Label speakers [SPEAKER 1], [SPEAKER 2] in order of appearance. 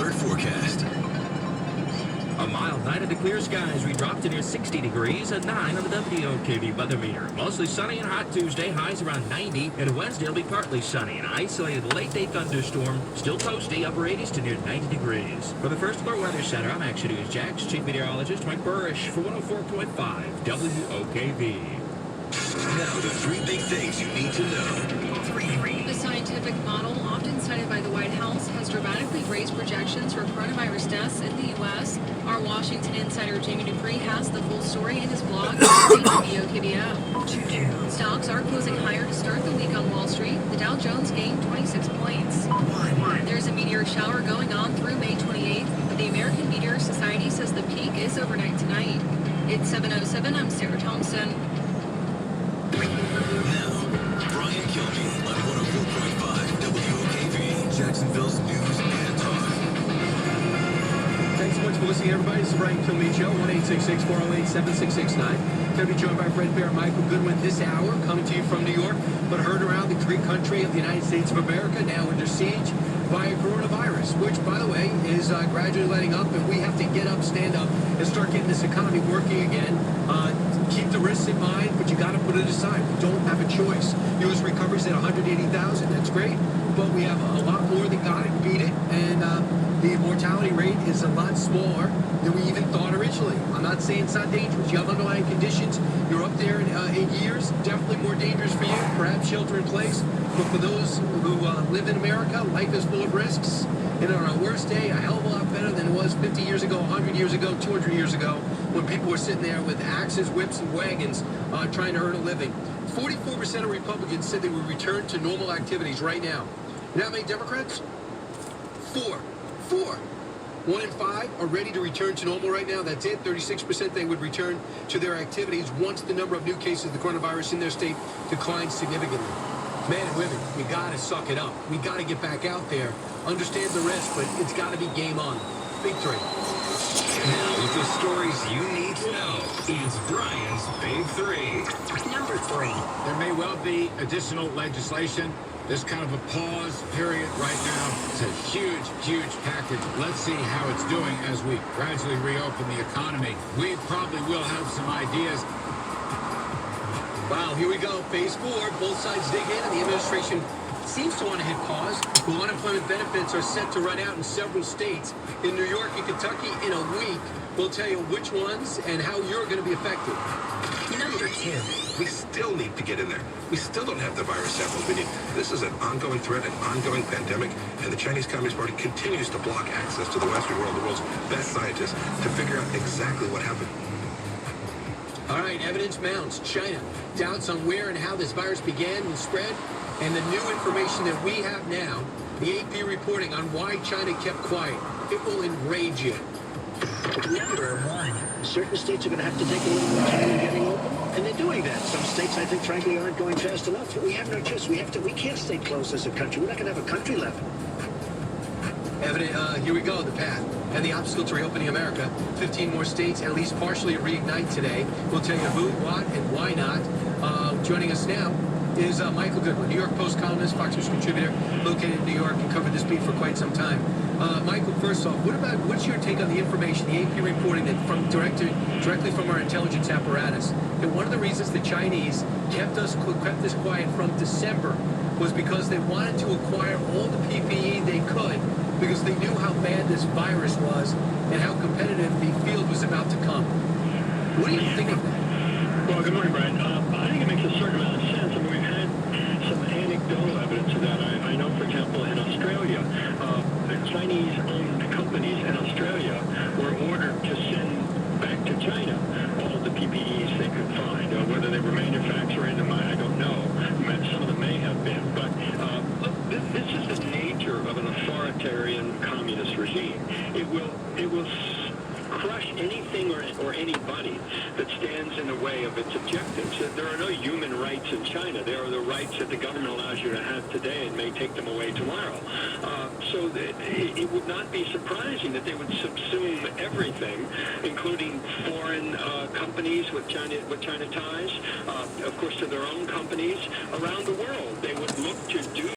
[SPEAKER 1] alert forecast.
[SPEAKER 2] A mild night under clear skies. We dropped to near 60 degrees, a 9 on the WOKV weather meter. Mostly sunny and hot Tuesday, highs around 90, and Wednesday will be partly sunny. An isolated late-day thunderstorm, still toasty, upper 80s to near 90 degrees. For the First Alert Weather Center, I'm Action News Jax Chief Meteorologist Mike Burrish for 104.5 WOKV.
[SPEAKER 1] Now the three big things you need to know.
[SPEAKER 3] The scientific model, often cited by the White House, has dramatically raised projections for coronavirus deaths in the U.S. Our Washington insider Jamie Dupree has the full story in his blog at WOKV app. Stocks are closing higher to start the week on Wall Street. The Dow Jones gained 26 points. There's a meteor shower going on through May 28th, but the American Meteor Society says the peak is overnight tonight. It's 7:07. I'm Sarah Thompson.
[SPEAKER 1] Jacksonville's news and talk.
[SPEAKER 4] Thanks so much for listening, everybody. This is Brian Kilmeade Show, 1-866-408-7669. Going to be joined by Fred Bear, Michael Goodwin this hour, coming to you from New York, but heard around the great country of the United States of America, now under siege by a coronavirus, which, by the way, is gradually letting up, and we have to get up, stand up, and start getting this economy working again. Keep the risks in mind, but you got to put it aside. We don't have a choice. U.S. recovers at 180,000. That's great, but we have a lot more that got it, beat it, and the mortality rate is a lot smaller than we even thought originally. I'm not saying it's not dangerous. You have underlying conditions. You're up there in years. Definitely more dangerous for you. Perhaps shelter in place. But for those who live in America, life is full of risks. And on our worst day, a hell of a lot better than it was 50 years ago, 100 years ago, 200 years ago, when people were sitting there with axes, whips, and wagons trying to earn a living. 44% of Republicans said they would return to normal activities right now. You know how many Democrats? Four. 1 in 5 are ready to return to normal right now. That's it. 36% they would return to their activities once the number of new cases of the coronavirus in their state declines significantly. Men and women, we got to suck it up. We got to get back out there. Understand the risk, but it's got to be game on. Big three.
[SPEAKER 1] Now with the stories you need to know, it's Brian's Big Three.
[SPEAKER 5] Number 3.
[SPEAKER 6] There may well be additional legislation. There's kind of a pause period right now. It's a huge package. Let's see how it's doing as we gradually reopen the economy. We probably will have some ideas.
[SPEAKER 4] Wow, here we go. Phase 4. Both sides dig in, and the administration seems to want to hit pause. Well, unemployment benefits are set to run out in several states. In New York and Kentucky in a week. We'll tell you which ones and how you're going to be affected.
[SPEAKER 5] Number 2.
[SPEAKER 7] We still need to get in there. We still don't have the virus samples we need. This is an ongoing threat, an ongoing pandemic, and the Chinese Communist Party continues to block access to the Western world, the world's best scientists, to figure out exactly what happened.
[SPEAKER 4] All right, evidence mounts. China. Doubts on where and how this virus began and spread. And the new information that we have now, the AP reporting on why China kept quiet. It will enrage you.
[SPEAKER 5] Number 1.
[SPEAKER 8] Certain states are going to have to take a little more time in getting open, and they're doing that. Some states, I think, frankly, aren't going fast enough. We have no choice. We can't stay closed as a country. We're not going to have a country left.
[SPEAKER 4] Here we go, the path and the obstacle to reopening America. 15 more states at least partially reignite today. We'll tell you who, what, and why not. Joining us now is Michael Goodwin, New York Post columnist, Fox News contributor, located in New York and covered this beat for quite some time. Michael, first off, what's your take on the information, the AP reporting that directly from our intelligence apparatus, that one of the reasons the Chinese kept this quiet from December was because they wanted to acquire all the PPE they could because they knew how bad this virus was and how competitive the field was about to come. What do you think of that?
[SPEAKER 9] Well, good morning, Brian. I think it makes a certain amount of sense. I mean, we've had some anecdotal evidence of that. I know, for example, in Australia, the Chinese-owned companies in Australia were ordered to send back to China all of the PPEs they could find. Whether they were manufacturing them, I don't know. Some of them may have been. But look, this is the nature of an authoritarian communist regime. It will crush anything or anybody that stands in the way of its objectives. There are no human rights in China. There are the rights that the government allows you to have today and may take them away tomorrow. So it would not be surprising that they would subsume everything, including foreign companies with China ties, of course, to their own companies around the world. They would look to do